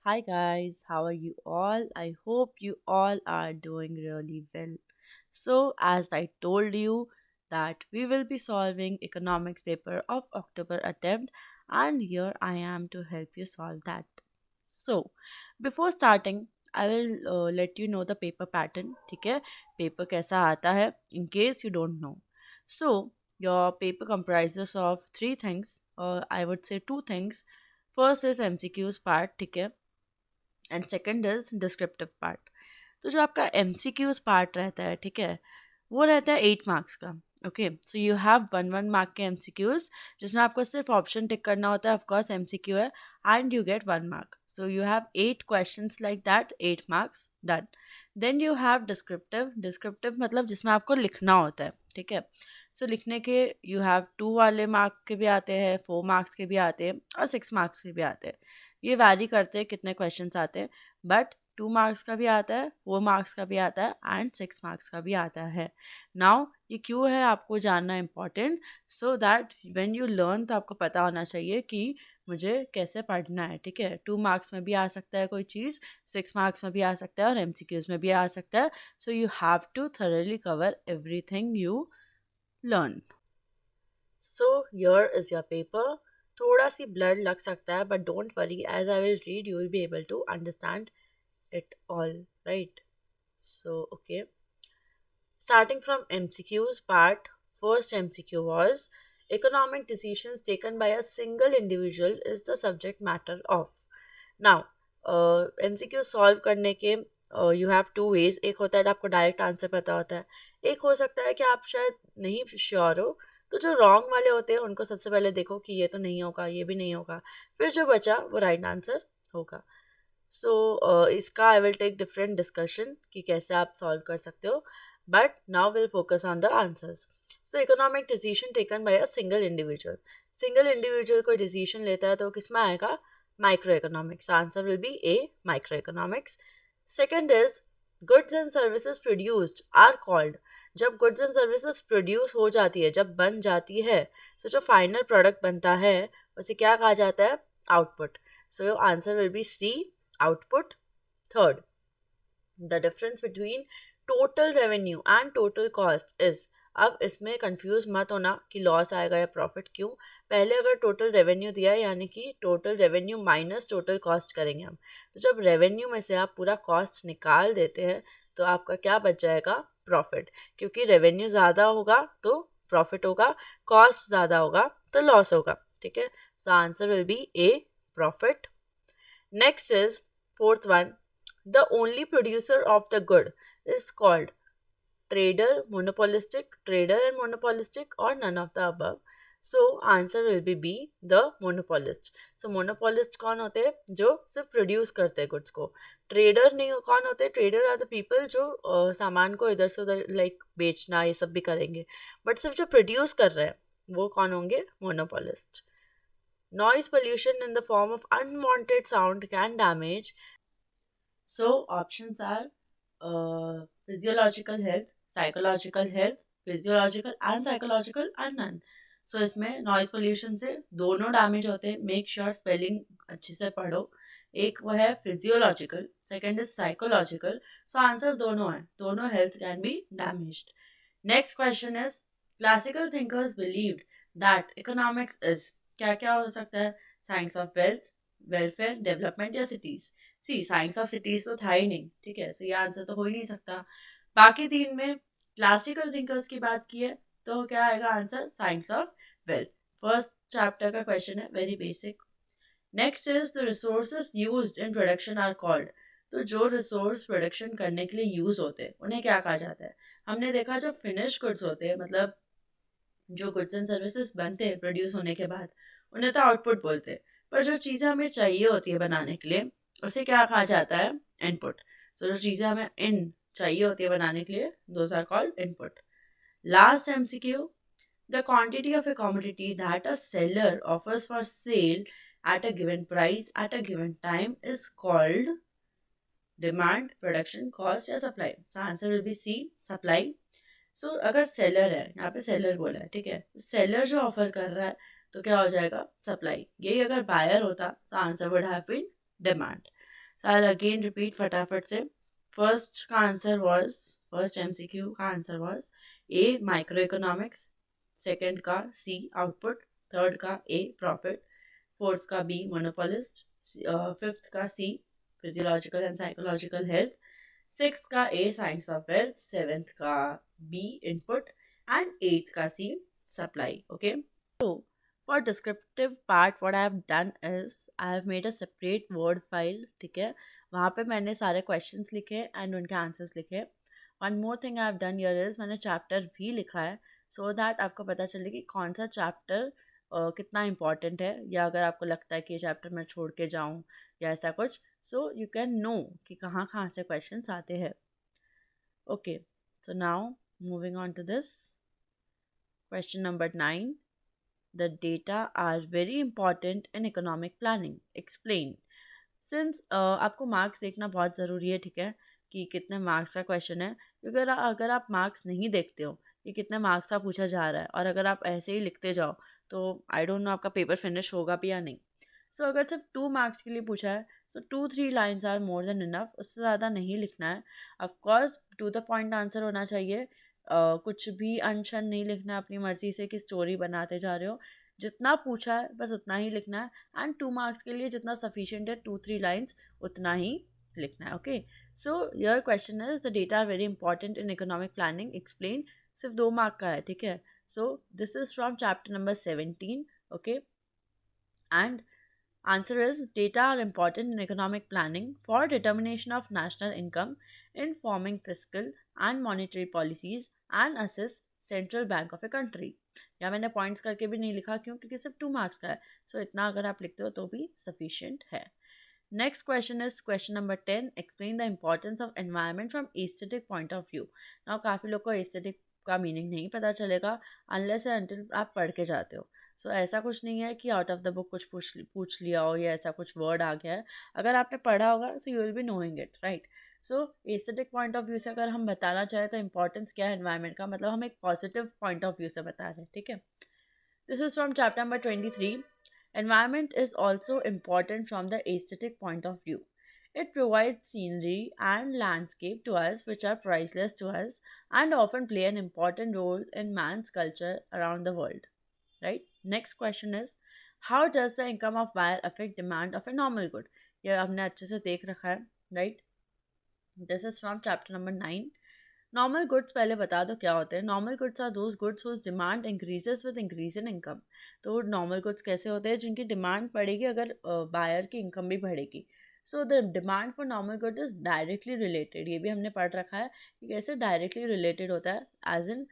Hi guys, how are you all? I hope you all are doing really well. So, as I told you that we will be solving economics paper of October attempt and here I am to help you solve that. So, before starting I will let you know the paper pattern, ठीक है? Paper कैसा आता है in case you don't know. So, your paper comprises of three things or I would say two things. First is MCQs part, ठीक है? And second is descriptive part. तो जो आपका एम सी क्यूज पार्ट रहता है, ठीक है, वो रहता है 8 मार्क्स का। Okay, so you have 1 1 mark के एम सी क्यूज जिसमें आपको सिर्फ ऑप्शन टिक करना होता है। ऑफकोर्स एम सी क्यू है and you get 1 mark, so you have 8 question like that, 8 marks done. Then you have descriptive. Descriptive मतलब जिसमें आपको लिखना होता है, ठीक है। सो लिखने के यू हैव 2 वाले मार्क के भी आते हैं, 4 मार्क्स के भी आते हैं और 6 मार्क्स के भी आते हैं। ये वैरी करते हैं कितने क्वेश्चंस आते हैं, बट 2 मार्क्स का भी आता है, 4 मार्क्स का भी आता है एंड 6 मार्क्स का भी आता है। नाउ ये क्यों है आपको जानना important, so that when you learn तो आपको पता होना चाहिए कि मुझे कैसे पढ़ना है, ठीक है। 2 मार्क्स में भी आ सकता है कोई चीज़, 6 मार्क्स में भी आ सकता है और एमसीक्यूज में भी आ सकता है। So you have to thoroughly cover everything you learn. So here is your paper. थोड़ा सी ब्लर लग सकता है but don't worry, as I will read you will be able to understand it all, right? So, okay. Starting from MCQs part, first MCQ was economic decisions taken by a single individual is the subject matter of. Now, MCQ solve करने के you have two ways. एक होता है आपको direct answer पता होता है, एक हो सकता है कि आप शायद नहीं श्योर हो, तो जो रॉन्ग वाले होते हैं उनको सबसे पहले देखो कि ये तो नहीं होगा, ये भी नहीं होगा, फिर जो बचा वो राइट आंसर होगा। सो इसका I will take different discussion कि कैसे आप सॉल्व कर सकते हो, but now will focus on the answers. So economic decision taken by a single individual. Single individual कोई डिसीजन लेता है तो किस में आएगा? Micro economics. Answer will be A, micro economics. Second is goods and services produced are called. जब goods and services produce हो जाती है, जब बन जाती है, so जो फाइनल प्रोडक्ट बनता है उसे क्या कहा जाता है? Output. So answer will be C, output. Third, the difference between total revenue and total cost is, अब इसमें कंफ्यूज मत होना कि लॉस आएगा या प्रॉफिट। क्यों? पहले अगर टोटल रेवेन्यू दिया है यानी कि total revenue minus total cost करेंगे हम, तो जब रेवेन्यू में से आप पूरा कॉस्ट निकाल देते हैं तो आपका क्या बच जाएगा? प्रॉफिट। क्योंकि रेवेन्यू ज़्यादा होगा तो प्रॉफिट होगा, कॉस्ट ज़्यादा होगा तो लॉस होगा, ठीक है। सो answer will be A, profit. Next is fourth one, the only producer of the good is called trader, monopolistic, trader and monopolistic, or none of the above. So answer will be B, the monopolist. So monopolist कौन होते हैं? जो सिर्फ produce करते हैं goods को। Trader नहीं, कौन होते हैं? ट्रेडर आर द पीपल जो सामान को इधर से उधर लाइक बेचना ये सब भी करेंगे, बट सिर्फ जो प्रोड्यूस कर रहे हैं वो कौन होंगे? Monopolist. Noise pollution in the form of unwanted sound can damage. So options are physiological health, psychological health, physiological and psychological and none. So इसमें नॉइज पोल्यूशन से दोनों डैमेज होते हैं। मेक श्योर स्पेलिंग अच्छे से पढ़ो। एक वो है physiological, second is psychological. So answer दोनों है, दोनों health can be damaged. Next question is classical thinkers believed that economics is, क्या क्या हो सकता है? Science of wealth, welfare, development या cities. C science of cities तो था ही नहीं, ठीक है, सो ये आंसर तो हो ही नहीं सकता। बाकी तीन में क्लासिकल थिंकर्स की बात की है तो क्या आएगा answer? Science of wealth. First chapter का क्वेश्चन है, very basic. Next is the resources used in production are called. तो जो रिसोर्स प्रोडक्शन करने के लिए यूज होते हैं उन्हें क्या कहा जाता है? हमने देखा जो फिनिश गुड्स होते हैं, मतलब जो गुड्स एंड सर्विसेज बनते हैं प्रोड्यूस होने के बाद, उन्हें तो आउटपुट बोलते हैं, पर जो चीज़ें हमें चाहिए होती है बनाने के लिए उसे क्या कहा जाता है? इनपुट। सो जो चीज़ें हमें इन चाहिए होती है बनाने के लिए, those are called input. Last MCQ, the quantity of a commodity that a seller offers for sale at a given price at a given time is called demand, production, cost या supply. So answer will be C, supply. So अगर seller है, यहाँ पे seller बोला है, ठीक है, तो सेलर जो ऑफर कर रहा है तो क्या हो जाएगा? सप्लाई। यही अगर बायर होता तो answer would have been demand. So I'll again repeat फटाफट से. फर्स्ट MCQ का answer was A microeconomics, second का C output, थर्ड का A profit, फोर्थ का B monopolist, फिफ्थ का C physiological and psychological health, six का A science of wealth, seventh का B input and eighth का C supply. Okay. So for descriptive part what I have done is I have made a separate word file. ठीक है, वहाँ पे मैंने सारे questions लिखे and उनके answers लिखे. One more thing I have done here is मैंने chapter भी लिखा है so that आपको पता चले कि कौन सा chapter कितना important है, या अगर आपको लगता है कि ये chapter मैं छोड़ के जाऊँ या ऐसा कुछ, so you can know कि कहाँ कहाँ से questions आते हैं. Okay, so now moving on to this question number 9. The data are very important in economic planning. Explain. Since आपको मार्क्स देखना बहुत ज़रूरी है, ठीक है, कि कितने मार्क्स का क्वेश्चन है, क्योंकि अगर आप मार्क्स नहीं देखते हो कि कितने मार्क्स का पूछा जा रहा है और अगर आप ऐसे ही लिखते जाओ तो आई डोंट नो आपका पेपर फिनिश होगा भी या नहीं. सो अगर सिर्फ 2 मार्क्स के लिए पूछा है so 2-3 lines are more than enough, उससे ज़्यादा नहीं लिखना है. Of course to the point answer होना चाहिए. कुछ भी अनशन नहीं लिखना है अपनी मर्जी से कि स्टोरी बनाते जा रहे हो. जितना पूछा है बस उतना ही लिखना है एंड 2 मार्क्स के लिए जितना सफिशिएंट है 2-3 लाइन्स उतना ही लिखना है. Okay, so your question is the data are very important in economic planning. Explain. सिर्फ 2 मार्क का है, ठीक है. So this is from chapter number 17. Okay, and answer is data are important in economic planning for determination of national income, in forming fiscal and monetary policies and assess central bank of a country. या मैंने points करके भी नहीं लिखा, क्यों? क्योंकि सिर्फ 2 marks का है. सो इतना अगर आप लिखते हो तो भी सफिशिएंट है. Next question is question number 10. Explain the importance of environment from aesthetic point of view. Now काफ़ी लोग को एस्थेटिक का मीनिंग नहीं पता चलेगा अनलेस एंड अनटिल आप पढ़ के जाते हो. सो ऐसा कुछ नहीं है कि आउट ऑफ द बुक कुछ पूछ लिया हो या ऐसा कुछ वर्ड आ गया है. अगर आपने पढ़ा होगा so you will be knowing it, right. So aesthetic point of view से अगर हम बताना चाहें तो इंपॉर्टेंस क्या है एनवायरनमेंट का, मतलब हम एक पॉजिटिव पॉइंट ऑफ व्यू से बता रहे हैं, ठीक है. This is from chapter number 23. Environment is also important from the aesthetic point of view. It provides scenery and landscape to us which are priceless to us and often play an important role in man's culture around the world. Right? Next question is, how does the income of buyer affect demand of a normal good? ये हमने अच्छे से देख रखा है, right? This is from chapter number 9. Normal goods पहले बता दो क्या होते हैं. Normal goods are those goods whose demand increases with increase in income. तो नॉर्मल गुड्स कैसे होते हैं? जिनकी डिमांड बढ़ेगी अगर बायर की इनकम भी बढ़ेगी. So the demand for normal good is directly related. ये भी हमने पढ़ रखा है कि कैसे डायरेक्टली रिलेटेड होता है. As in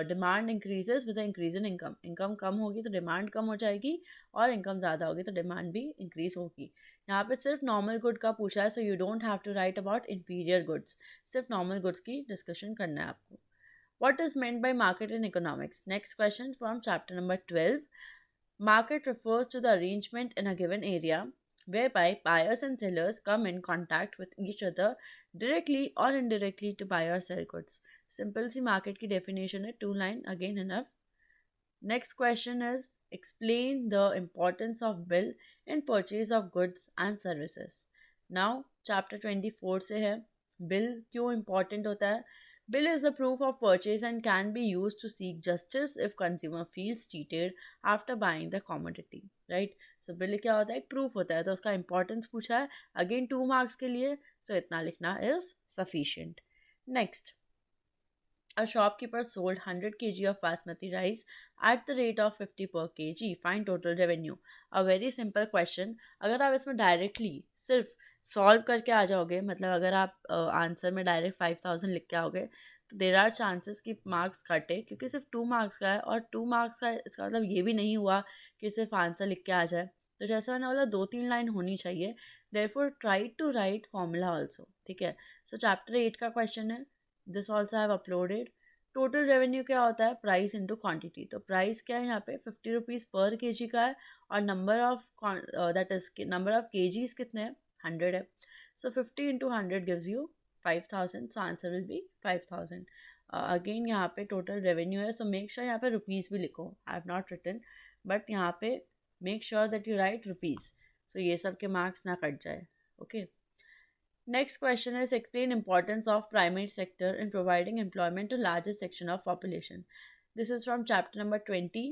demand increases with increase in income. Income कम होगी तो डिमांड कम हो जाएगी और इनकम ज़्यादा होगी तो डिमांड भी इंक्रीज होगी. यहाँ पे सिर्फ नॉर्मल गुड का पूछा है, so you don't have to write about inferior goods. सिर्फ नॉर्मल गुड्स की डिस्कशन करना है आपको. What is meant by market in economics? Next question from chapter number 12. Market refers to the arrangement in a given area whereby buyers and sellers come in contact with each other directly or indirectly to buy or sell goods. Simple C market की definition है, 2 line again enough. Next question is, explain the importance of bill in purchase of goods and services. Now chapter 24 से है. Bill क्यों important होता है? Bill is a proof of purchase and can be used to seek justice if consumer feels cheated after buying the commodity. Right? So bill क्या होता है? एक proof होता है. तो उसका importance पूछा है. Again 2 marks के लिए. So इतना लिखना is sufficient. Next. A shopkeeper sold 100 kg of basmati rice at the rate of 50 per kg. Find total revenue. A very simple question. अगर आप इसमें डायरेक्टली सिर्फ सॉल्व करके आ जाओगे, मतलब अगर आप आंसर में डायरेक्ट 5000 लिख के आओगे तो देर आर चांसेस कि मार्क्स कटे, क्योंकि सिर्फ 2 मार्क्स का है और 2 मार्क्स का इसका मतलब ये भी नहीं हुआ कि सिर्फ आंसर लिख के आ जाए. तो जैसे मैंने बोला 2-3 लाइन होनी चाहिए. Therefore try to write formula also, ठीक है. सो चैप्टर 8 का क्वेश्चन है. This also have uploaded. Total revenue क्या होता है? Price into quantity. तो प्राइस क्या है यहाँ पे? 50 रुपीज़ पर के जी का है और number of that is number of के जीज कितने हैं? 100 है. सो 50 into 100 gives you 5000. So answer will B 5000. Again यहाँ पे टोटल रेवेन्यू है, सो मेक श्योर यहाँ पे रुपीज़ भी लिखो. I have not written but यहाँ पे make sure that you write rupees. So ये सब के मार्क्स ना कट जाए. Okay. Next question is explain importance of primary sector in providing employment to largest section of population. This is from chapter number 20.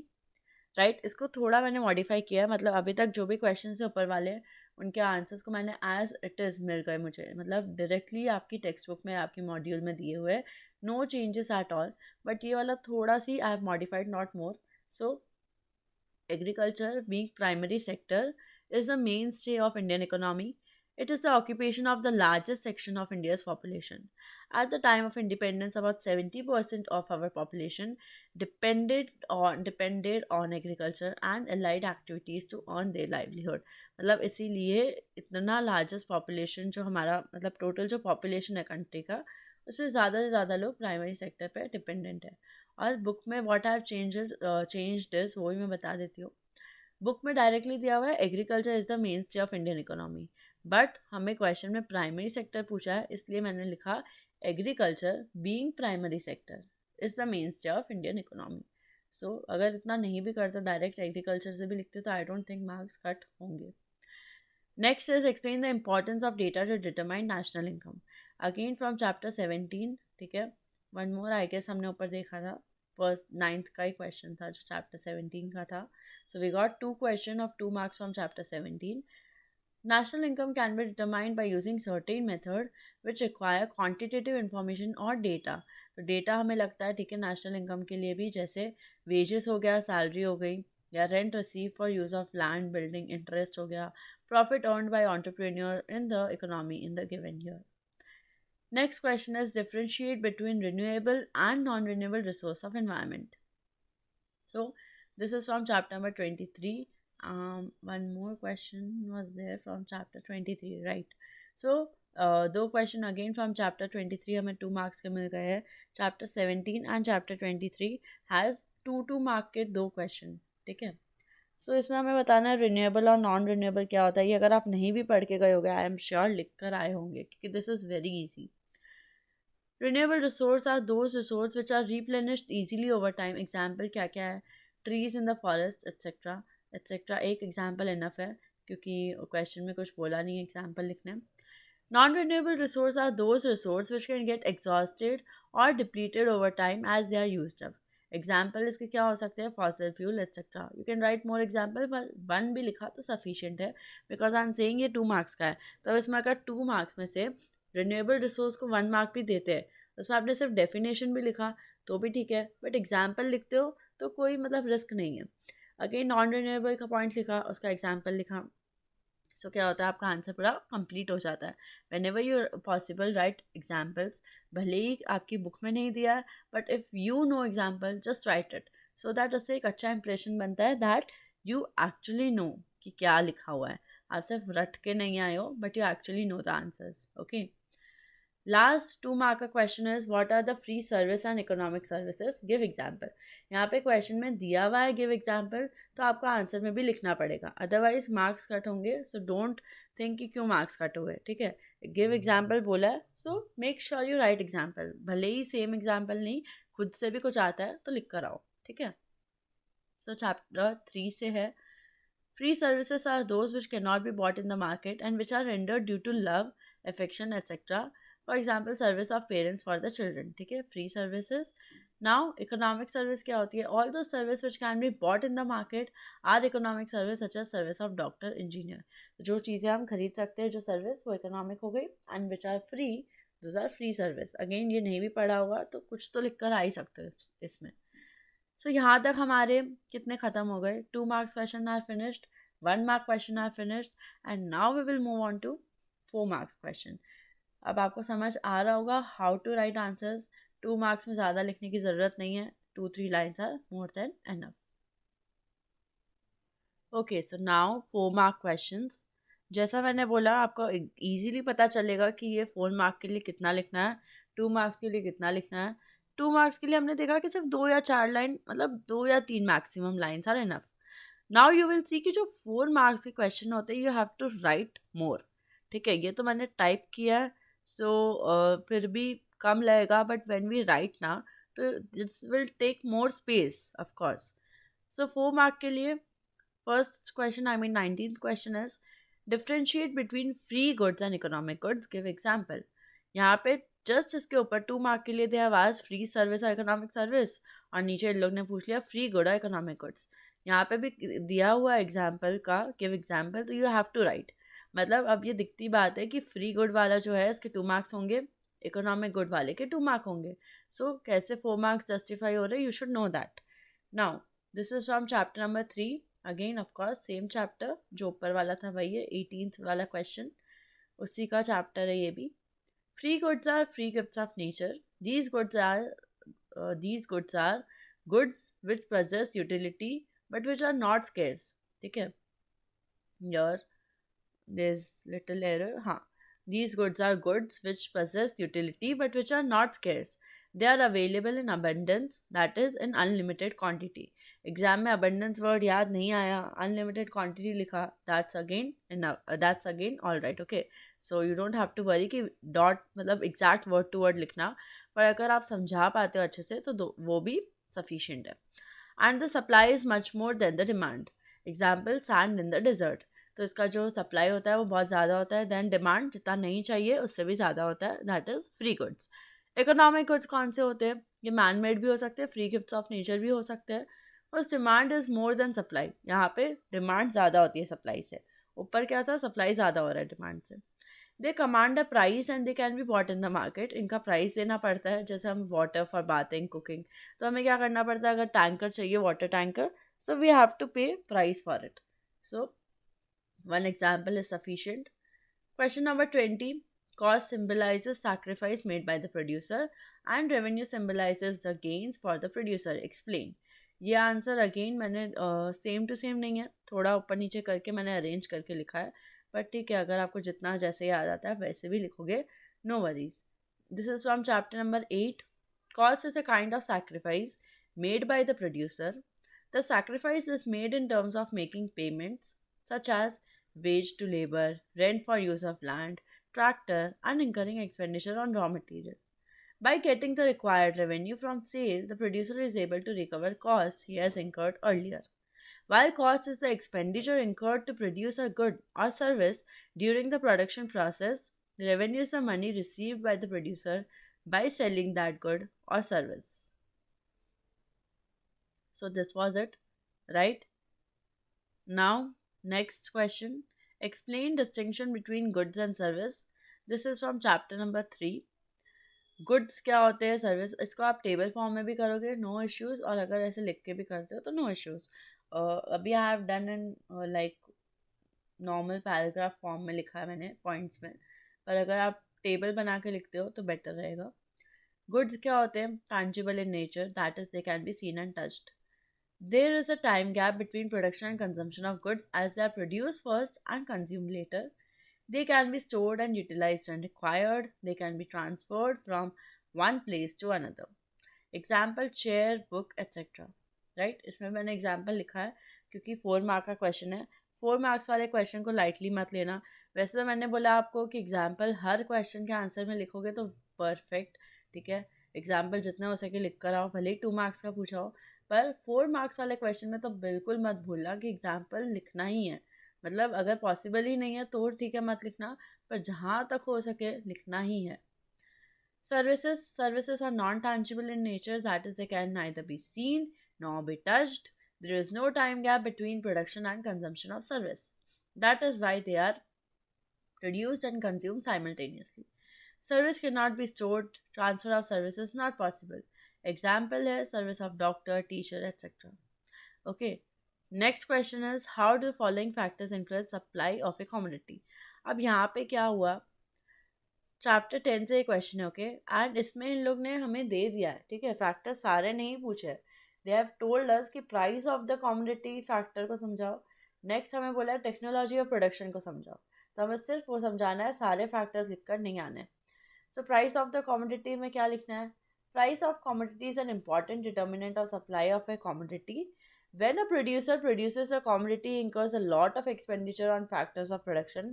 Right इसको थोड़ा मैंने modify किया है, मतलब अभी तक जो भी क्वेश्चन है ऊपर वाले उनके आंसर्स को मैंने एज इट इज़ मिल गए मुझे, मतलब डायरेक्टली आपकी टेक्स्ट बुक में आपकी मॉड्यूल में दिए हुए, no changes at all, but ये वाला थोड़ा सी I have modified not more. So agriculture, being primary sector, is the mainstay of Indian economy. It is the occupation of the largest section of India's population. At the time of independence, about 70% of our population depended on agriculture and allied activities to earn their livelihood. मतलब इसीलिए इतना largest population जो हमारा, मतलब total जो population है country का, उसमें ज़्यादा से ज़्यादा लोग प्राइमरी सेक्टर पे डिपेंडेंट है. और बुक में what I have changed is वो भी मैं बता देती हूँ. बुक में डायरेक्टली दिया हुआ है agriculture is the mainstay of Indian economy, but हमें क्वेश्चन में प्राइमरी सेक्टर पूछा है, इसलिए मैंने लिखा agriculture being primary sector is the mainstay of Indian economy. So अगर इतना नहीं भी करते डायरेक्ट एग्रीकल्चर से भी लिखते तो I don't think marks cut होंगे. Next is explain the importance of data to determine national income, again from chapter 17. ठीक है, वन मोर आई गेस हमने ऊपर देखा था, फर्स्ट 9th का ही क्वेश्चन था जो चैप्टर 17 का था. So we got 2 question of 2 marks from chapter 17. National income can be determined by using certain method which require quantitative information और data. तो डेटा हमें लगता है ठीक है नेशनल इनकम के लिए भी, जैसे वेजेस हो गया, सैलरी हो गई, या rent receive for use of land building, interest हो गया, profit earned bye entrepreneur in the economy in the given year. Next question is differentiate between renewable and non-renewable resource of environment. So this is from chapter number 23. One more question was there from chapter 23, right? So दो question again from chapter 23 हमें 2 marks के मिल गए हैं. Chapter 17 and chapter 23 has 2 mark के 2 question. ठीक है, सो इसमें हमें बताना है रिन्यूएबल और नॉन रिन्यूएबल क्या होता है. ये अगर आप नहीं भी पढ़ के गए होगे आई एम श्योर लिख कर आए होंगे क्योंकि this is very easy. Renewable resources are those resources which are replenished easily over time. Example क्या क्या है, trees in the forest etc. etc. एक example enough है क्योंकि question में कुछ बोला नहीं है example लिखने. Non-renewable resources are those resources which can get exhausted or depleted over time as they are used up. Example इसके क्या हो सकते हैं, fossil fuel etc. You can write more example, but 1 भी लिखा तो sufficient है because I'm saying ये 2 marks का है. तो इसमें अगर 2 marks में से रिन्यूएबल रिसोर्स को 1 मार्क भी देते हैं, उसमें आपने सिर्फ डेफिनेशन भी लिखा तो भी ठीक है, बट एग्जाम्पल लिखते हो तो कोई मतलब रिस्क नहीं है. अगेन नॉन रिन्यूएबल का पॉइंट लिखा, उसका एग्जाम्पल लिखा, सो क्या होता है आपका आंसर पूरा कंप्लीट हो जाता है. When ever you possible right examples, भले ही आपकी बुक में नहीं दिया है but if you know example just right it, so that उससे एक अच्छा इंप्रेशन बनता है दैट यू एक्चुअली नो कि क्या लिखा हुआ है. आप सिर्फ रट के नहीं आए हो but you actually know the answers. Okay, last 2 mark का question is what are the free service and economic services, give example. यहाँ पे क्वेश्चन में दिया हुआ है गिव एग्जाम्पल, तो आपको आंसर में भी लिखना पड़ेगा, अदरवाइज मार्क्स कट होंगे. सो डोंट थिंक कि क्यों मार्क्स कट हुए. ठीक है, गिव एग्जाम्पल बोला है, so make sure you right example. भले ही सेम एग्जाम्पल नहीं, खुद से भी कुछ आता है तो लिख कर आओ. ठीक है, सो चैप्टर 3 से है free services are those which cannot be bought in the market and which are rendered due to love, affection, etc. For example, service of parents for the children. ठीक है, free services. Now, economic service क्या होती है? All those service which can be bought in the market are economic service such as service of doctor, engineer. जो चीज़ें हम खरीद सकते हैं जो सर्विस वो economic हो गई, and which are free, those are free service. Again ये नहीं भी पढ़ा होगा तो कुछ तो लिख कर आ ही सकते हो इसमें. सो यहाँ तक हमारे कितने ख़त्म हो गए, 2 marks question are finished, 1 mark question are finished, and now we will move on to 4 marks question. अब आपको समझ आ रहा होगा how to write answers. 2 marks में ज़्यादा लिखने की ज़रूरत नहीं है, 2-3 lines are more than enough. Okay, so now 4 mark questions. जैसा मैंने बोला आपको ईजीली पता चलेगा कि ये 4 मार्क के लिए कितना लिखना है, 2 मार्क्स के लिए कितना लिखना है. 2 मार्क्स के लिए हमने देखा कि सिर्फ 2 या 4 लाइन, मतलब 2 या 3 maximum lines are enough. Now you will see कि जो 4 मार्क्स के क्वेश्चन होते हैं you have to write more. ठीक है, ये तो मैंने टाइप किया है, सो फिर भी कम लगेगा, बट व्हेन वी राइट ना तो this will take more space of course. So 4 mark के लिए first question, I mean 19th question is differentiate between free goods and economic goods, give example. यहाँ पे जस्ट इसके ऊपर 2 मार्क के लिए they have asked free service और economic service, और नीचे इन लोग ने पूछ लिया फ्री गुड और इकोनॉमिक गुड्स। यहाँ पे भी दिया हुआ एग्जाम्पल का गिव एग्जाम्पल, तो यू हैव टू राइट। मतलब अब ये दिखती बात है कि फ्री गुड वाला जो है इसके 2 मार्क्स होंगे, इकोनॉमिक गुड वाले के 2 मार्क होंगे। सो कैसे 4 मार्क्स जस्टिफाई हो रहे हैं, you should know that. Now this is from chapter number 3। Again of course same chapter, जो ऊपर वाला था वही है, 18th वाला क्वेश्चन उसी का चैप्टर है ये भी। Free goods are free gifts of nature. These goods are goods which possess utility but which are not scarce. ठीक है, your there's little error. हाँ, these goods are goods which possess utility but which are not scarce. They are available in abundance, that is in unlimited quantity. Exam में abundance word याद नहीं आया, unlimited quantity लिखा, that's again all right. Okay, so you don't have to worry कि dot मतलब exact word to word लिखना, पर अगर आप समझा पाते हो अच्छे से तो वो भी sufficient है. And the supply is much more than the demand. Example, sand in the desert. तो इसका जो सप्लाई होता है वो बहुत ज़्यादा होता है, देन डिमांड जितना नहीं चाहिए उससे भी ज़्यादा होता है, that is free goods. Economic goods कौन से होते हैं? ये मैन मेड भी हो सकते हैं, फ्री गिफ्ट्स ऑफ नेचर भी हो सकते हैं। उस demand is more than supply, यहाँ पे डिमांड ज़्यादा होती है सप्लाई से। ऊपर क्या था, सप्लाई ज़्यादा हो रहा है डिमांड से। They command a price and they can be bought in the market. इनका प्राइस देना पड़ता है, जैसे हम वाटर फॉर बाथिंग, कुकिंग, तो हमें क्या करना पड़ता है, अगर टैंकर चाहिए water tanker, so we have to pay price for it. So one example is sufficient. Question number 20. Cost symbolizes sacrifice made by the producer and revenue symbolizes the gains for the producer. Explain. ये answer again मैंने same to same नहीं है, थोड़ा ऊपर नीचे करके मैंने arrange करके लिखा है, बट ठीक है, अगर आपको जितना जैसे याद आता है वैसे भी लिखोगे, no worries. This is from chapter number 8. Cost is a kind of sacrifice made by the producer. The sacrifice is made in terms of making payments such as wage to labor, rent for use of land, tractor, and incurring expenditure on raw material. By getting the required revenue from sale, the producer is able to recover costs he has incurred earlier. While cost is the expenditure incurred to produce a good or service during the production process, the revenue is the money received by the producer by selling that good or service. So, this was it, right? Now, next question. Explain distinction between goods and service. This is from chapter number 3. Goods क्या होते हैं, service, इसको आप table form में भी करोगे, no issues, और अगर ऐसे लिख के भी करते हो तो नो इश्यूज़। अभी I have done in like normal paragraph form में लिखा है मैंने पॉइंट्स में, पर अगर आप टेबल बना के लिखते हो तो बेटर रहेगा। गुड्स क्या होते हैं, tangible in nature, that is they can be seen and touched. There is a time gap between production and consumption of goods as they are produced first and consumed later. They can be stored and utilized when required. They can be transferred from one place to another. Example, chair, book, etc. Right? इसमें मैंने example लिखा है क्योंकि 4 mark का question है। 4 marks वाले question को lightly मत लेना। वैसे तो मैंने बोला आपको कि एग्जाम्पल हर क्वेश्चन के आंसर में लिखोगे तो परफेक्ट, ठीक है। एग्जाम्पल जितना हो सके लिख कर आओ, भले ही 2 मार्क्स का पूछा हो, पर 4 मार्क्स वाले क्वेश्चन में तो बिल्कुल मत भूलना कि एग्जाम्पल लिखना ही है। मतलब अगर पॉसिबल ही नहीं है तो ठीक है मत लिखना, पर जहाँ तक हो सके लिखना ही है। Services are non-tangible in nature, that is, they can neither be seen nor be touched. There is no time gap between production and consumption of service. That is why they are produced and consumed simultaneously. Service cannot be stored, transfer of service is not possible. Example है service of doctor, teacher, etc. Okay. Next question is, how do the following factors influence supply of a commodity? अब यहाँ पे क्या हुआ, chapter 10 से ये question है, okay, and इसमें इन लोग ने हमें दे दिया है, ठीक है, फैक्टर सारे नहीं पूछे। दे हैव टोल्ड अस कि price of the commodity factor को समझाओ, नेक्स्ट हमें बोला है टेक्नोलॉजी ऑफ प्रोडक्शन को समझाओ, तो हमें सिर्फ वो समझाना है, सारे फैक्टर्स लिखकर नहीं आने। So price of the commodity में क्या लिखना है, price of commodity is an important determinant of supply of a commodity. When a producer produces a commodity, he incurs a lot of expenditure on factors of production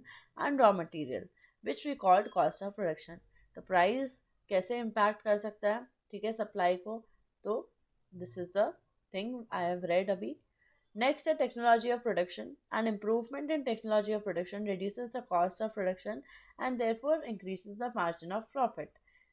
and raw material, which we called cost of production. तो price कैसे impact कर सकता है, ठीक है, supply को, तो this is the thing I have read अभी। Next, the technology of production. An improvement in technology of production reduces the cost of production and therefore increases the margin of profit.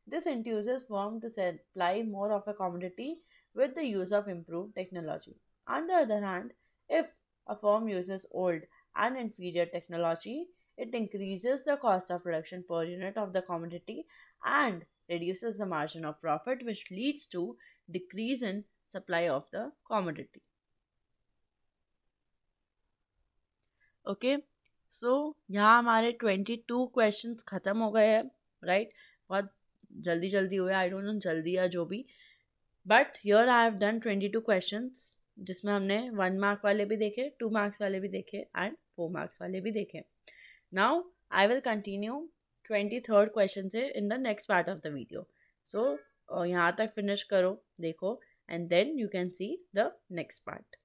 This induces firm to supply more of a commodity with the use of improved technology. On the other hand, if a firm uses old and inferior technology, it increases the cost of production per unit of the commodity and reduces the margin of profit, which leads to decrease in supply of the commodity. Okay, so यहाँ हमारे 22 questions ख़त्म हो गए हैं, right? बहुत जल्दी जल्दी हुए, आई डोंट नो जल्दी या जो भी, but here I have done 22 questions, जिसमें हमने 1 मार्क वाले भी देखे, 2 मार्क्स वाले भी देखे एंड 4 मार्क्स वाले भी देखे. Now I will continue 23rd question से in the next part of the video. So यहाँ तक फिनिश करो, देखो, and then you can see the next part.